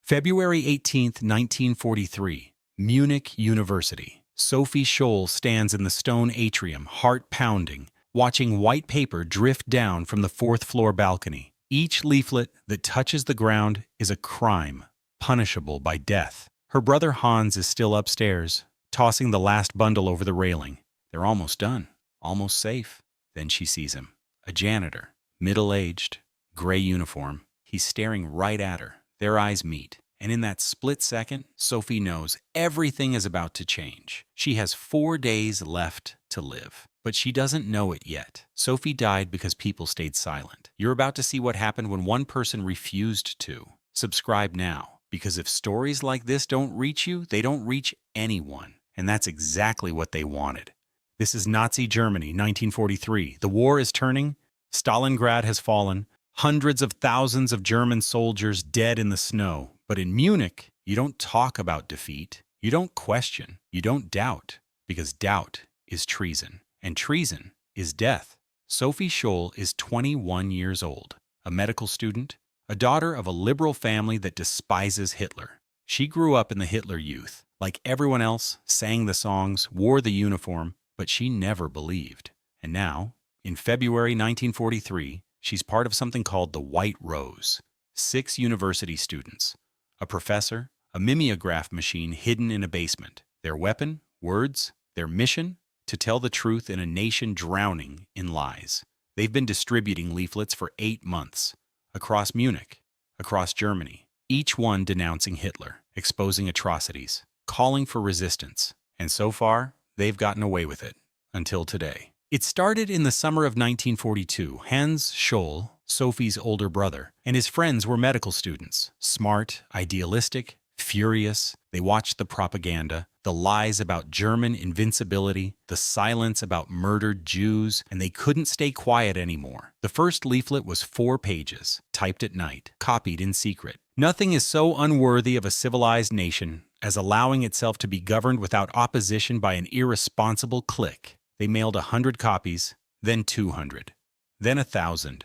February 18, 1943, Munich University. Sophie Scholl stands in the stone atrium, heart pounding, watching white paper drift down from the fourth-floor balcony. Each leaflet that touches the ground is a crime, punishable by death. Her brother Hans is still upstairs, tossing the last bundle over the railing. They're almost done, almost safe. Then she sees him, a janitor, middle-aged, gray uniform. He's staring right at her. Their eyes meet, and in that split second, Sophie knows everything is about to change. She has 4 days left to live, but she doesn't know it yet. Sophie died because people stayed silent. You're about to see what happened when one person refused to. Subscribe now, because if stories like this don't reach you, they don't reach anyone, and that's exactly what they wanted. This is Nazi Germany, 1943. The war is turning. Stalingrad has fallen. Hundreds of thousands of German soldiers dead in the snow. But in Munich, you don't talk about defeat. You don't question. You don't doubt. Because doubt is treason. And treason is death. Sophie Scholl is 21 years old, a medical student, a daughter of a liberal family that despises Hitler. She grew up in the Hitler Youth. Like everyone else, sang the songs, wore the uniform, but she never believed. And now, in February 1943, she's part of something called the White Rose. 6 university students, a professor, a mimeograph machine hidden in a basement. Their weapon, words, their mission, to tell the truth in a nation drowning in lies. They've been distributing leaflets for 8 months, across Munich, across Germany, each one denouncing Hitler, exposing atrocities, calling for resistance. And so far, they've gotten away with it, until today. It started in the summer of 1942. Hans Scholl, Sophie's older brother, and his friends were medical students. Smart, idealistic, furious. They watched the propaganda, the lies about German invincibility, the silence about murdered Jews, and they couldn't stay quiet anymore. The first leaflet was 4 pages, typed at night, copied in secret. Nothing is so unworthy of a civilized nation as allowing itself to be governed without opposition by an irresponsible clique. They mailed 100 copies, then 200, then 1,000,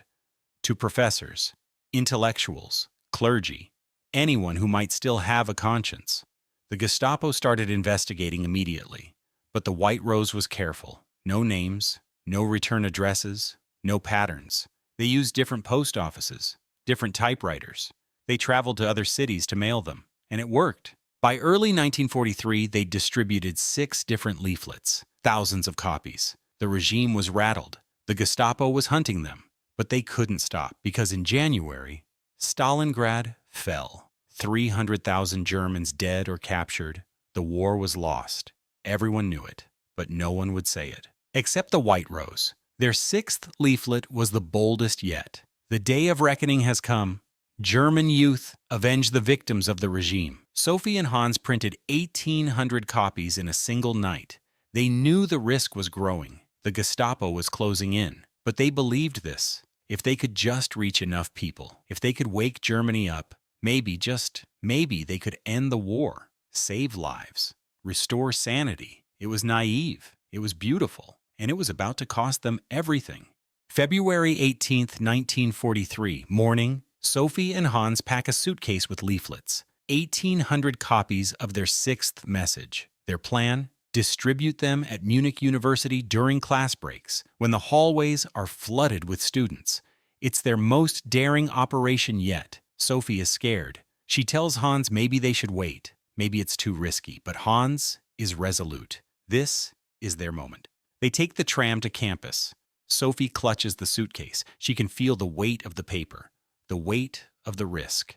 to professors, intellectuals, clergy, anyone who might still have a conscience. The Gestapo started investigating immediately, but the White Rose was careful. No names, no return addresses, no patterns. They used different post offices, different typewriters. They traveled to other cities to mail them, and it worked. By early 1943, they distributed 6 different leaflets, thousands of copies. The regime was rattled. The Gestapo was hunting them, but they couldn't stop because in January, Stalingrad fell. 300,000 Germans dead or captured. The war was lost. Everyone knew it, but no one would say it. Except the White Rose. Their 6th leaflet was the boldest yet. The day of reckoning has come. German youth, avenge the victims of the regime. Sophie and Hans printed 1,800 copies in a single night. They knew the risk was growing. The Gestapo was closing in. But they believed this. If they could just reach enough people, if they could wake Germany up, maybe, just maybe, they could end the war, save lives, restore sanity. It was naive. It was beautiful. And it was about to cost them everything. February 18th, 1943, morning. Sophie and Hans pack a suitcase with leaflets, 1,800 copies of their 6th message. Their plan? Distribute them at Munich University during class breaks, when the hallways are flooded with students. It's their most daring operation yet. Sophie is scared. She tells Hans maybe they should wait. Maybe it's too risky, but Hans is resolute. This is their moment. They take the tram to campus. Sophie clutches the suitcase. She can feel the weight of the paper. The weight of the risk.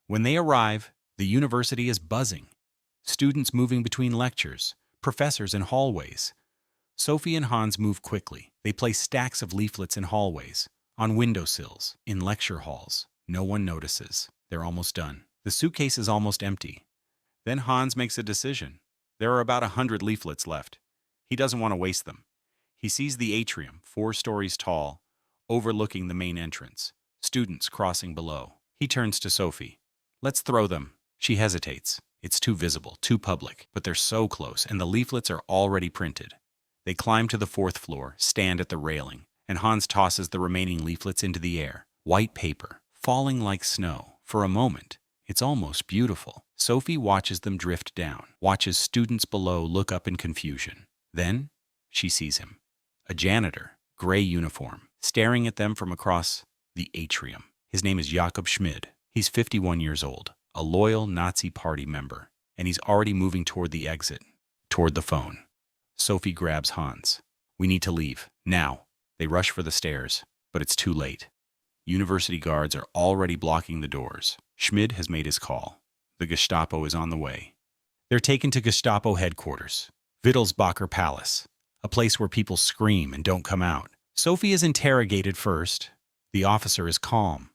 When they arrive, the university is buzzing. Students moving between lectures, professors in hallways. Sophie and Hans move quickly. They place stacks of leaflets in hallways, on windowsills, in lecture halls. No one notices. They're almost done. The suitcase is almost empty. Then Hans makes a decision. There are about 100 leaflets left. He doesn't want to waste them. He sees the atrium, 4 stories tall, overlooking the main entrance. Students crossing below. He turns to Sophie. Let's throw them. She hesitates. It's too visible, too public, but they're so close, and the leaflets are already printed. They climb to the 4th floor, stand at the railing, and Hans tosses the remaining leaflets into the air. White paper, falling like snow. For a moment, It's almost beautiful. Sophie watches them drift down, watches students below look up in confusion. Then she sees him. A janitor, gray uniform, staring at them from across the atrium. His name is Jakob Schmid. He's 51 years old, a loyal Nazi party member, and he's already moving toward the exit, toward the phone. Sophie grabs Hans. We need to leave, now. They rush for the stairs, but it's too late. University guards are already blocking the doors. Schmid has made his call. The Gestapo is on the way. They're taken to Gestapo headquarters, Wittelsbacher Palace, a place where people scream and don't come out. Sophie is interrogated first. The officer is calm,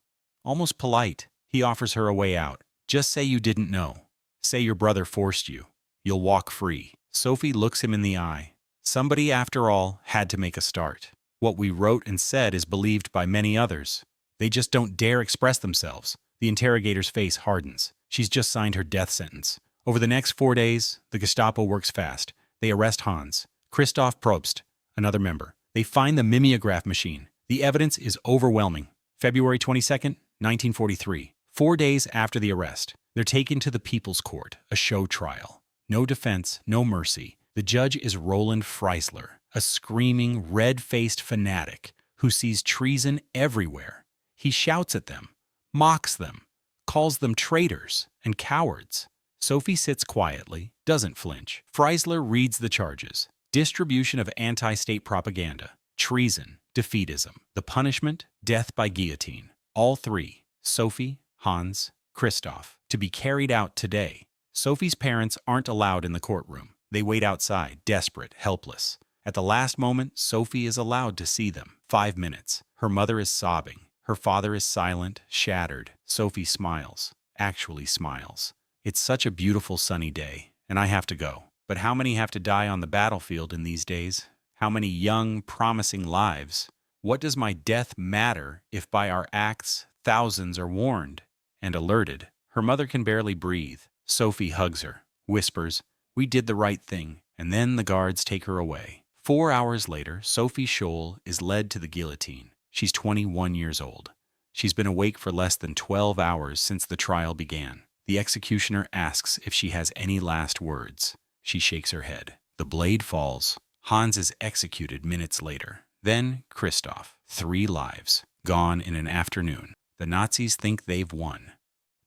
almost polite. He offers her a way out. Just say you didn't know. Say your brother forced you. You'll walk free. Sophie looks him in the eye. Somebody, after all, had to make a start. What we wrote and said is believed by many others. They just don't dare express themselves. The interrogator's face hardens. She's just signed her death sentence. Over the next 4 days, the Gestapo works fast. They arrest Hans. Christoph Probst, another member. They find the mimeograph machine. The evidence is overwhelming. February 22nd, 1943. 4 days after the arrest, they're taken to the People's Court, a show trial. No defense, no mercy. The judge is Roland Freisler, a screaming, red-faced fanatic who sees treason everywhere. He shouts at them, mocks them, calls them traitors and cowards. Sophie sits quietly, doesn't flinch. Freisler reads the charges: distribution of anti-state propaganda, treason, defeatism. The punishment, death by guillotine. All three, Sophie, Hans, Christoph, to be carried out today. Sophie's parents aren't allowed in the courtroom. They wait outside, desperate, helpless. At the last moment, Sophie is allowed to see them. 5 minutes. Her mother is sobbing. Her father is silent, shattered. Sophie smiles. Actually smiles. It's such a beautiful sunny day, and I have to go. But how many have to die on the battlefield in these days? How many young, promising lives? What does my death matter if by our acts thousands are warned and alerted? Her mother can barely breathe. Sophie hugs her, whispers, "We did the right thing," and then the guards take her away. 4 hours later, Sophie Scholl is led to the guillotine. She's 21 years old. She's been awake for less than 12 hours since the trial began. The executioner asks if she has any last words. She shakes her head. The blade falls. Hans is executed minutes later. Then Christoph. 3 lives, gone in an afternoon. The Nazis think they've won.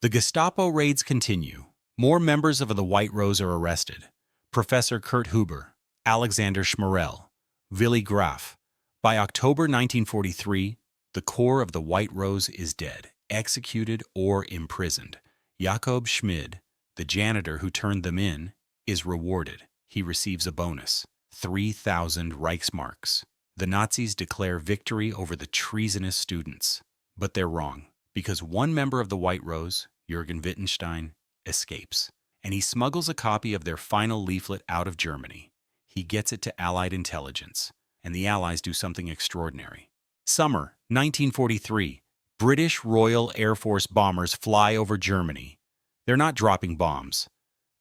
The Gestapo raids continue. More members of the White Rose are arrested. Professor Kurt Huber, Alexander Schmerel, Willy Graf. By October 1943, the core of the White Rose is dead, executed or imprisoned. Jakob Schmid, the janitor who turned them in, is rewarded. He receives a bonus, 3,000 Reichsmarks. The Nazis declare victory over the treasonous students. But they're wrong, because one member of the White Rose, Jürgen Wittgenstein, escapes, and he smuggles a copy of their final leaflet out of Germany. He gets it to Allied intelligence, and the Allies do something extraordinary. Summer 1943, British Royal Air Force bombers fly over Germany. They're not dropping bombs.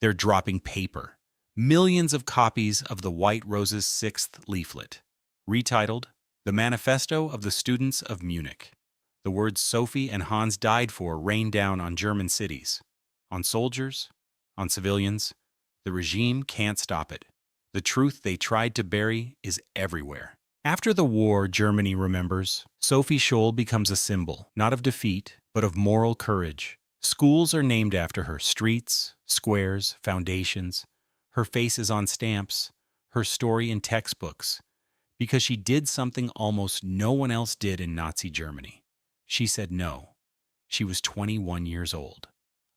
They're dropping paper. Millions of copies of the White Rose's 6th leaflet, retitled The Manifesto of the Students of Munich. The words Sophie and Hans died for rain down on German cities, on soldiers, on civilians. The regime can't stop it. The truth they tried to bury is everywhere. After the war, Germany remembers, Sophie Scholl becomes a symbol, not of defeat, but of moral courage. Schools are named after her: streets, squares, foundations. Her face is on stamps, her story in textbooks, because she did something almost no one else did in Nazi Germany. She said no. She was 21 years old,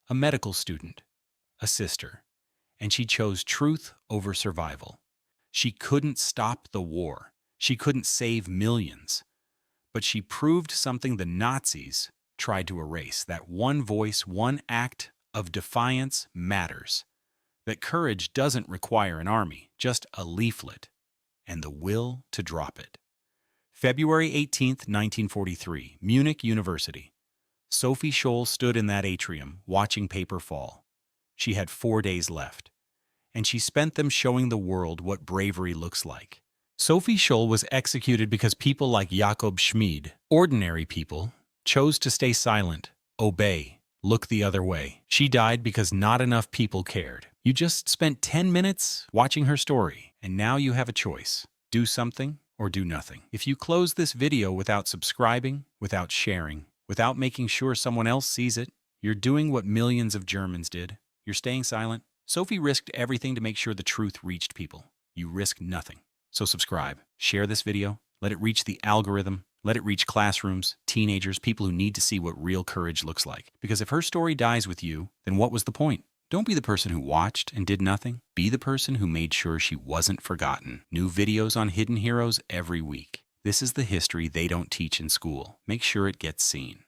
a medical student, a sister, and she chose truth over survival. She couldn't stop the war. She couldn't save millions. But she proved something the Nazis tried to erase: that one voice, one act of defiance matters. That courage doesn't require an army, just a leaflet and the will to drop it. February 18th, 1943, Munich University. Sophie Scholl stood in that atrium, watching paper fall. She had 4 days left, and she spent them showing the world what bravery looks like. Sophie Scholl was executed because people like Jakob Schmid, ordinary people, chose to stay silent, obey, look the other way. She died because not enough people cared. You just spent 10 minutes watching her story, and now you have a choice. Do something or do nothing. If you close this video without subscribing, without sharing, without making sure someone else sees it, you're doing what millions of Germans did. You're staying silent. Sophie risked everything to make sure the truth reached people. You risk nothing. So subscribe, share this video, let it reach the algorithm, let it reach classrooms, teenagers, people who need to see what real courage looks like. Because if her story dies with you, then what was the point? Don't be the person who watched and did nothing. Be the person who made sure she wasn't forgotten. New videos on hidden heroes every week. This is the history they don't teach in school. Make sure it gets seen.